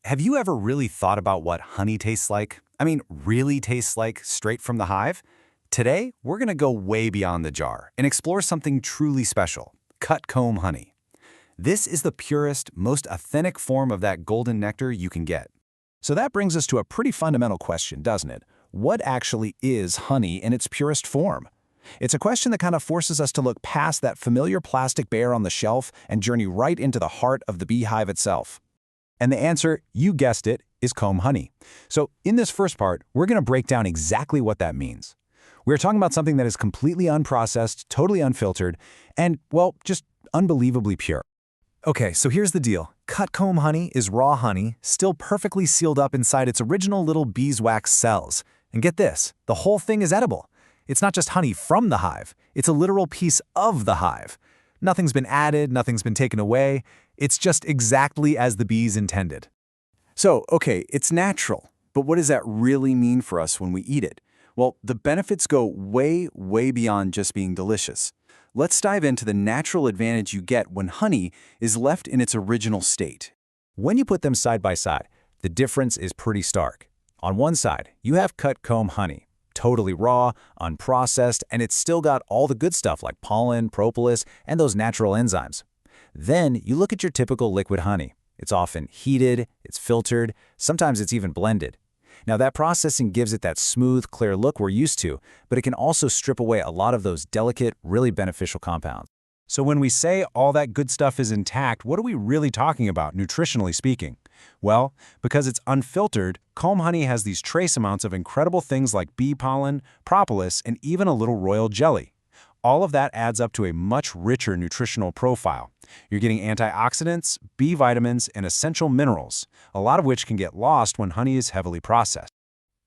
Have you ever really thought about what honey tastes like? I mean, really tastes like straight from the hive? Today, we're going to go way beyond the jar and explore something truly special, cut comb honey. This is the purest, most authentic form of that golden nectar you can get. So that brings us to a pretty fundamental question, doesn't it? What actually is honey in its purest form? It's a question that kind of forces us to look past that familiar plastic bear on the shelf and journey right into the heart of the beehive itself. And the answer, you guessed it, is comb honey. So in this first part, we're going to break down exactly what that means. We're talking about something that is completely unprocessed, totally unfiltered, and, well, just unbelievably pure. Okay, so here's the deal. Cut comb honey is raw honey, still perfectly sealed up inside its original little beeswax cells. And get this, the whole thing is edible. It's not just honey from the hive, it's a literal piece of the hive. Nothing's been added, nothing's been taken away. It's just exactly as the bees intended. So, okay, it's natural, but what does that really mean for us when we eat it? Well, the benefits go way, way beyond just being delicious. Let's dive into the natural advantage you get when honey is left in its original state. When you put them side by side, the difference is pretty stark. On one side, you have cut comb honey, totally raw, unprocessed, and it's still got all the good stuff like pollen, propolis, and those natural enzymes. Then you look at your typical liquid honey. It's often heated, it's filtered, sometimes it's even blended. Now that processing gives it that smooth, clear look we're used to, but it can also strip away a lot of those delicate, really beneficial compounds. So when we say all that good stuff is intact, what are we really talking about, nutritionally speaking? Well, because it's unfiltered, comb honey has these trace amounts of incredible things like bee pollen, propolis, and even a little royal jelly. All of that adds up to a much richer nutritional profile. You're getting antioxidants, B vitamins, and essential minerals, a lot of which can get lost when honey is heavily processed.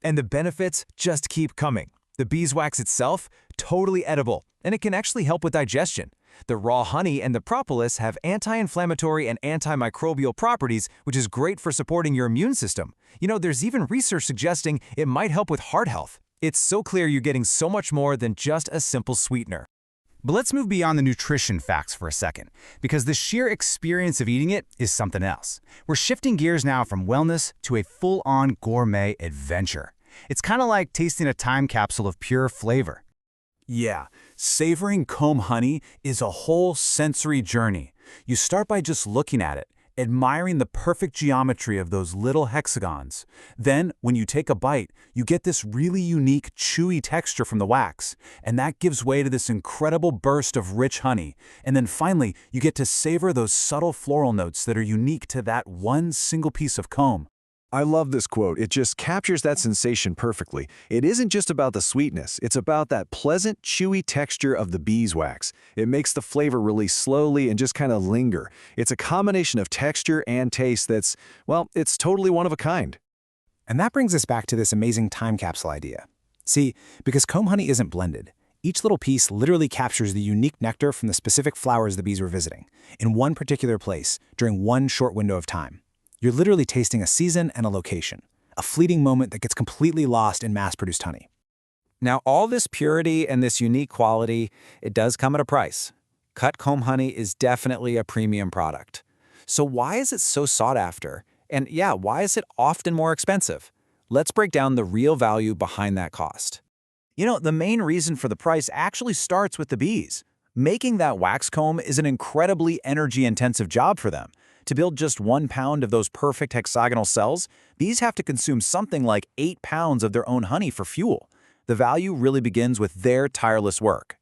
And the benefits just keep coming. The beeswax itself, totally edible, and it can actually help with digestion. The raw honey and the propolis have anti-inflammatory and antimicrobial properties, which is great for supporting your immune system. You know, there's even research suggesting it might help with heart health. It's so clear you're getting so much more than just a simple sweetener. But let's move beyond the nutrition facts for a second, because the sheer experience of eating it is something else. We're shifting gears now from wellness to a full-on gourmet adventure. It's kind of like tasting a time capsule of pure flavor. Yeah, savoring comb honey is a whole sensory journey. You start by just looking at it, admiring the perfect geometry of those little hexagons. Then, when you take a bite, you get this really unique, chewy texture from the wax, and that gives way to this incredible burst of rich honey. And then finally, you get to savor those subtle floral notes that are unique to that one single piece of comb. I love this quote. It just captures that sensation perfectly. It isn't just about the sweetness. It's about that pleasant, chewy texture of the beeswax. It makes the flavor release slowly and just kind of linger. It's a combination of texture and taste that's, well, it's totally one of a kind. And that brings us back to this amazing time capsule idea. See, because comb honey isn't blended, each little piece literally captures the unique nectar from the specific flowers the bees were visiting, in one particular place, during one short window of time. You're literally tasting a season and a location, a fleeting moment that gets completely lost in mass-produced honey. Now, all this purity and this unique quality, it does come at a price. Cut comb honey is definitely a premium product. So why is it so sought after? And yeah, why is it often more expensive? Let's break down the real value behind that cost. You know, the main reason for the price actually starts with the bees. Making that wax comb is an incredibly energy-intensive job for them. To build just 1 pound of those perfect hexagonal cells, bees have to consume something like 8 pounds of their own honey for fuel. The value really begins with their tireless work.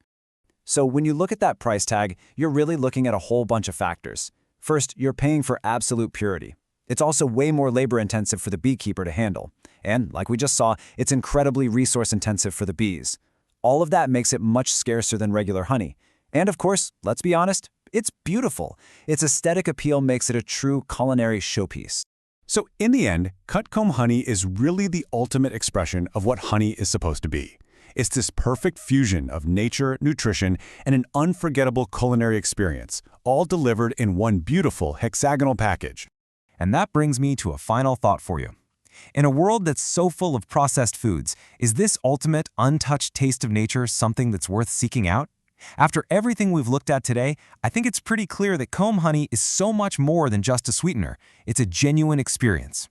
So when you look at that price tag, you're really looking at a whole bunch of factors. First, you're paying for absolute purity. It's also way more labor-intensive for the beekeeper to handle. And, like we just saw, it's incredibly resource-intensive for the bees. All of that makes it much scarcer than regular honey. And of course, let's be honest, it's beautiful. Its aesthetic appeal makes it a true culinary showpiece. So in the end, cut comb honey is really the ultimate expression of what honey is supposed to be. It's this perfect fusion of nature, nutrition, and an unforgettable culinary experience, all delivered in one beautiful hexagonal package. And that brings me to a final thought for you. In a world that's so full of processed foods, is this ultimate, untouched taste of nature something that's worth seeking out? After everything we've looked at today, I think it's pretty clear that comb honey is so much more than just a sweetener. It's a genuine experience.